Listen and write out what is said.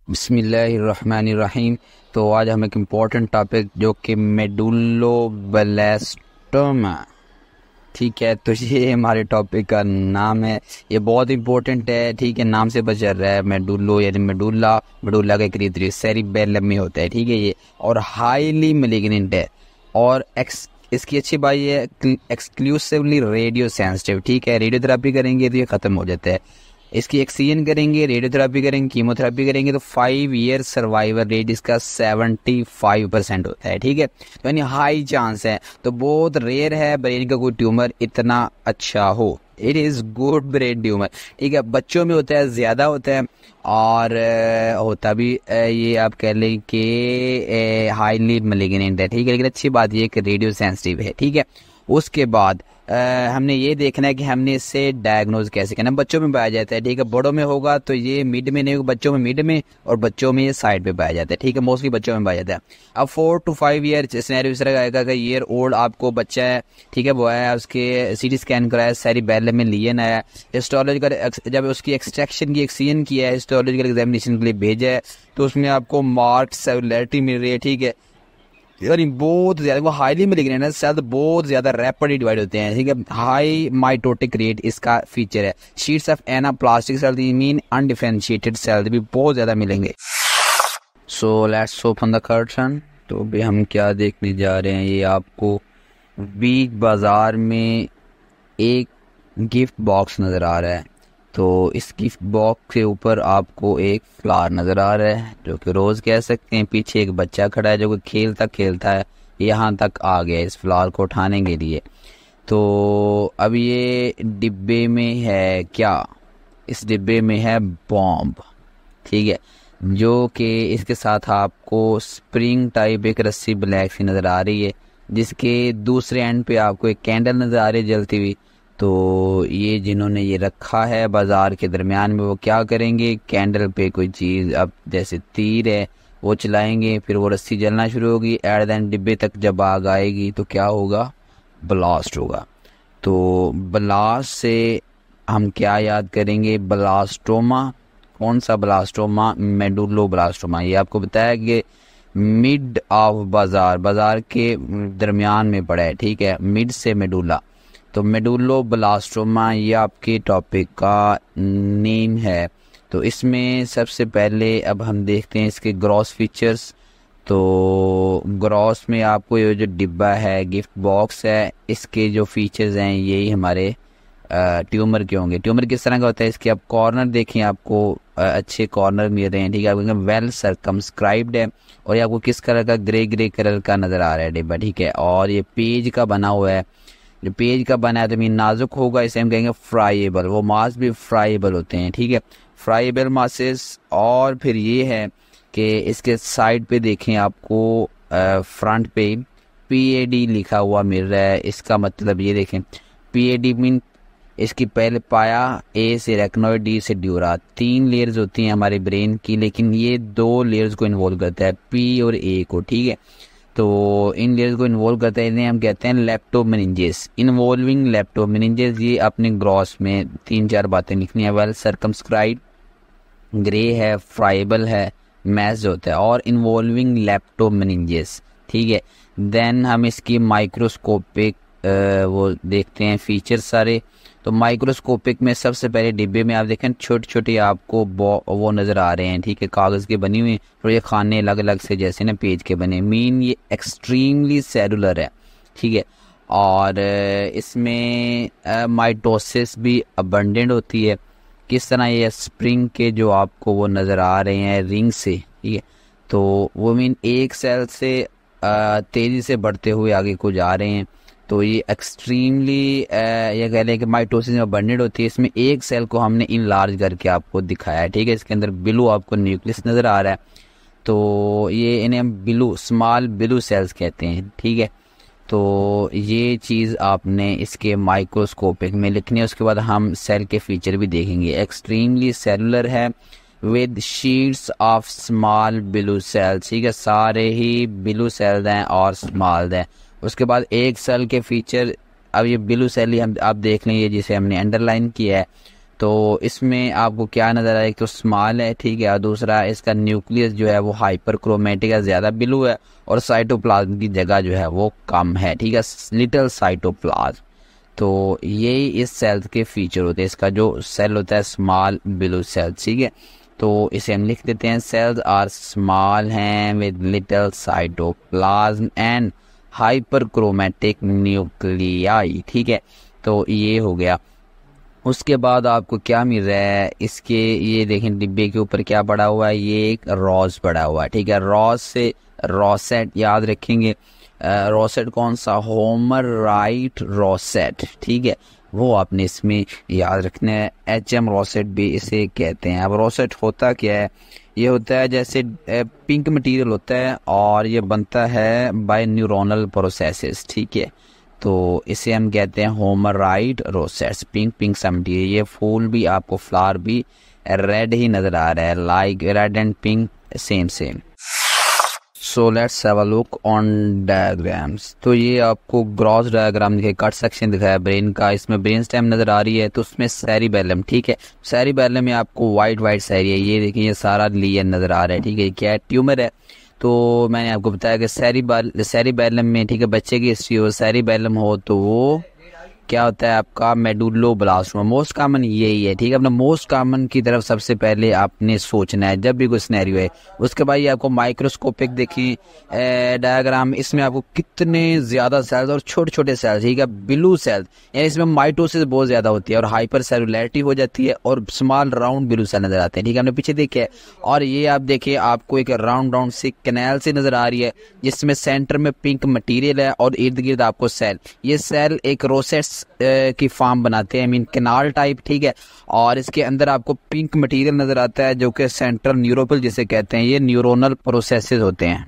बिस्मिल्लाहिर्रहमानिर्रहीम। तो आज हम एक इम्पोर्टेंट टॉपिक जो कि मेडुल्लोब्लास्टोमा, ठीक है। तो ये हमारे टॉपिक का नाम है। ये बहुत इंपॉर्टेंट है, ठीक है। नाम से बच रहा है मेडुल्लो यानी मेडुल्ला के करीब सेरिबेलम में होता है, ठीक है ये। और हाईली मैलिग्नेंट है और इसकी अच्छी बात ये है एक्सक्लूसिवली रेडियो सेंसिटिव, ठीक है। रेडियोथेरेपी करेंगे तो ये ख़त्म हो जाता है। इसकी एक्सीजन करेंगे, रेडियोथेरेपी करेंगे, कीमोथेरेपी करेंगे तो 5 ईयर सर्वाइवल रेट इसका 75% होता है, ठीक है। तो यानी हाई चांस है। तो बहुत रेयर है ब्रेन का कोई ट्यूमर इतना अच्छा हो। It is good brain tumour, ठीक है। बच्चों में होता है, ज़्यादा होता है और होता भी ये आप कह लें कि हाईली मैलिग्नेंट है, ठीक है। लेकिन अच्छी बात ये कि रेडियो सेंसिटिव है, ठीक है। उसके बाद हमने ये देखना है कि हमने इससे डायग्नोज कैसे करना है। बच्चों में पाया जाता है, ठीक है। बड़ों में होगा तो ये मिड में नहीं होगा, बच्चों में मिड में और बच्चों में ये साइड पे पाया जाता है, ठीक है। मोस्टली बच्चों में पाया जाता है। अब 4 to 5 ईयर सिनेरियो इस तरह का आएगा कि ईयर ओल्ड आपको बच्चा है, ठीक है। वो है उसके सीटी स्कैन कराया, सेरिबेलम में लियन आया, हिस्टोलॉजिकल जब उसकी एक्सट्रैक्शन की एक्सीजन किया है, हिस्टोलॉजिकल एग्जामिनेशन के लिए भेजा है तो उसमें आपको मार्क्ड सेलुलैरिटी मिल रही है, ठीक है। यानी बहुत ज़्यादा वो हाईली मैलिग्नेंट है, सेल बहुत ज़्यादा रैपिडली डिवाइड होते हैं, ठीक है। हाई माइटोटिक रेट इसका फीचर है। Sheets of anaplastic cell mean undifferentiated cell भी बहुत ज़्यादा मिलेंगे। So let's open the curtain. तो अभी हम क्या देखने जा रहे हैं, ये आपको बिग बाज़ार में एक गिफ्ट बॉक्स नज़र आ रहा है। तो इस गिफ्ट बॉक्स के ऊपर आपको एक फ्लावर नज़र आ रहा है जो कि रोज़ कह सकते हैं। पीछे एक बच्चा खड़ा है जो कि खेलता है, यहाँ तक आ गया इस फ्लावर को उठाने के लिए। तो अब ये डिब्बे में है क्या? इस डिब्बे में है बॉम्ब, ठीक है, जो कि इसके साथ आपको स्प्रिंग टाइप एक रस्सी ब्लैक सी नज़र आ रही है, जिसके दूसरे एंड पे आपको एक कैंडल नज़र आ रही है जलती हुई। तो ये जिन्होंने ये रखा है बाज़ार के दरमियान में, वो क्या करेंगे, कैंडल पे कोई चीज़, अब जैसे तीर है वो चलाएंगे, फिर वो रस्सी जलना शुरू होगी। एट देन डिब्बे तक जब आग आएगी तो क्या होगा, ब्लास्ट होगा। तो ब्लास्ट से हम क्या याद करेंगे, ब्लास्टोमा। कौन सा ब्लास्टोमा? मेडुल्लोब्लास्टोमा। ये आपको बताया कि मिड ऑफ बाज़ार के दरमियान में पड़ा है, ठीक है, मिड से मेडुल्ला। तो मेडुल्लोब्लास्टोमा ये आपके टॉपिक का नेम है। तो इसमें सबसे पहले अब हम देखते हैं इसके ग्रॉस फीचर्स। तो ग्रॉस में आपको ये जो डिब्बा है, गिफ्ट बॉक्स है, इसके जो फीचर्स हैं यही हमारे ट्यूमर के होंगे। ट्यूमर किस तरह का होता है, इसके आप कॉर्नर देखें, आपको अच्छे कॉर्नर मिल रहे हैं, ठीक है। आपको वेल सर्कमस्क्राइब्ड है और ये आपको किस कलर का, ग्रे कलर का नज़र आ रहा है डिब्बा, ठीक है। और ये पेज का बना हुआ है। जो पेज का बना है तो मीन नाजुक होगा, इसे हम कहेंगे फ्राइएबल। वो मास भी फ्राइएबल होते हैं, ठीक है, फ्राइएबल मासेस। और फिर ये है कि इसके साइड पे देखें, आपको फ्रंट पे PAD लिखा हुआ मिल रहा है। इसका मतलब ये देखें, PAD मीन इसकी पहले पाया, A से रेक्नोइड, D से ड्यूरा। 3 लेयर्स होती हैं हमारे ब्रेन की, लेकिन ये 2 लेयर्स को इन्वॉल्व करता है, P और A को, ठीक है। तो इन लेयर्स को इन्वॉल्व करते हैं, इन्हें हम कहते हैं लेप्टोमेनिंजेस, इन्वॉल्विंग लेप्टोमेनिंजेस। ये अपने ग्रॉस में 3-4 बातें लिखनी है। वेल सर्कमस्क्राइब, ग्रे है, फ्राइबल है, मैच होता है, और इन्वॉल्विंग लेप्टोमेनिंजेस, ठीक है। देन हम इसकी माइक्रोस्कोपिक वो देखते हैं फीचर सारे। तो माइक्रोस्कोपिक में सबसे पहले डिब्बे में आप देखें छोटे छोटे आपको वो नज़र आ रहे हैं, ठीक है, कागज़ के बनी हुई, और ये खाने अलग अलग से जैसे ना पेज के बने। मीन ये एक्सट्रीमली सेलुलर है, ठीक है। और इसमें माइटोसिस भी अबंडेंट होती है। किस तरह, ये स्प्रिंग के जो आपको वो नज़र आ रहे हैं रिंग से, ठीक है। तो वो मीन एक सेल से तेज़ी से बढ़ते हुए आगे को जा रहे हैं। तो ये एक्सट्रीमली ये कह लें कि माइटोसिस में अबंडेंट होती है। इसमें एक सेल को हमने इनलार्ज करके आपको दिखाया है, ठीक है। इसके अंदर बिलू आपको न्यूक्लियस नज़र आ रहा है। तो ये इन्हें हम बिलू, स्मॉल बिलू सेल्स कहते हैं, ठीक है। तो ये चीज़ आपने इसके माइक्रोस्कोपिक में लिखनी है। उसके बाद हम सेल के फीचर भी देखेंगे। एक्सट्रीमली सेलुलर है with sheets of small blue cells, ठीक है, सारे ही बिलू सेल्स हैं और स्मॉल हैं। उसके बाद एक सेल के फीचर, अब ये बिलू सेल ही हम आप देख लें, ये जिसे हमने अंडरलाइन किया है। तो इसमें आपको क्या नज़र आया, एक तो स्मॉल है, ठीक है, और दूसरा इसका न्यूक्लियस जो है वो हाइपर क्रोमेटिक है, ज़्यादा ब्लू है, और साइटोप्लाज्म की जगह जो है वो कम है, ठीक है, लिटिल साइटोप्लाज्म। तो यही इस सेल के फीचर होते हैं। इसका जो सेल होता है स्मॉल ब्लू सेल, ठीक है, तो इसे हम लिख देते हैं सेल्स आर स्मॉल हैं with little cytoplasm and hyperchromatic nuclei, ठीक है। तो ये हो गया। उसके बाद आपको क्या मिल रहा है, इसके ये देखें डिब्बे के ऊपर क्या पड़ा हुआ है, ये एक रॉस पड़ा हुआ है, ठीक है। रॉस से रोसेट याद रखेंगे। रोसेट कौन सा, होमर राइट रोसेट, ठीक है, वो आपने इसमें याद रखना है। HM रोसेट भी इसे कहते हैं। अब रोसेट होता क्या है, ये होता है जैसे पिंक मटेरियल होता है और ये बनता है बाय न्यूरोनल प्रोसेसेस, ठीक है। तो इसे हम कहते हैं होमराइट रोसेट्स, पिंक पिंक सा मटेरियल। ये फूल भी आपको फ्लावर भी रेड ही नजर आ रहा है, like red and pink same same. So let's have a look on diagrams. तो ये आपको ग्रॉस डायग्राम दिखाई, कट सेक्शन दिखाया ब्रेन का, इसमें ब्रेन स्टेम नजर आ रही है, तो उसमें सेरिबेलम, ठीक है। सेरिबेलम में आपको वाइट वाइट सेरी है, ये देखिए ये सारा लियर नजर आ रहा है, ठीक है, क्या है, ट्यूमर है। तो मैंने आपको बताया कि सेरिबेलम में, ठीक है, बच्चे की हिस्ट्री हो, सेरिबेलम हो तो वो क्या होता है आपका मेडुलोब्लास्टोमा। मोस्ट कॉमन यही है, ठीक है। अपना मोस्ट कॉमन की तरफ सबसे पहले आपने सोचना है जब भी कोई सिनेरियो है। उसके बाद ये आपको माइक्रोस्कोपिक देखें डायग्राम, इसमें आपको कितने ज्यादा सेल्स और छोटे छोटे सेल्स, ठीक है, ब्लू सेल्स, यानी इसमें माइटोसिस बहुत ज्यादा होती है और हाइपर सेलुलैरिटी हो जाती है और स्मॉल राउंड ब्लू सेल नजर आते हैं, ठीक है, हमने पीछे देखे है। और ये आप देखिए आपको एक राउंड राउंड सी कैनाल से नजर आ रही है, जिसमें सेंटर में पिंक मटेरियल है और इर्द गिर्द आपको सेल, ये सेल एक रोसेट्स की फॉर्म बनाते हैं, आई मीन कैनाल टाइप, ठीक है। और इसके अंदर आपको पिंक मटेरियल नजर आता है जो कि सेंट्रल न्यूरोपल जिसे कहते हैं, ये न्यूरोनल प्रोसेसेस होते हैं।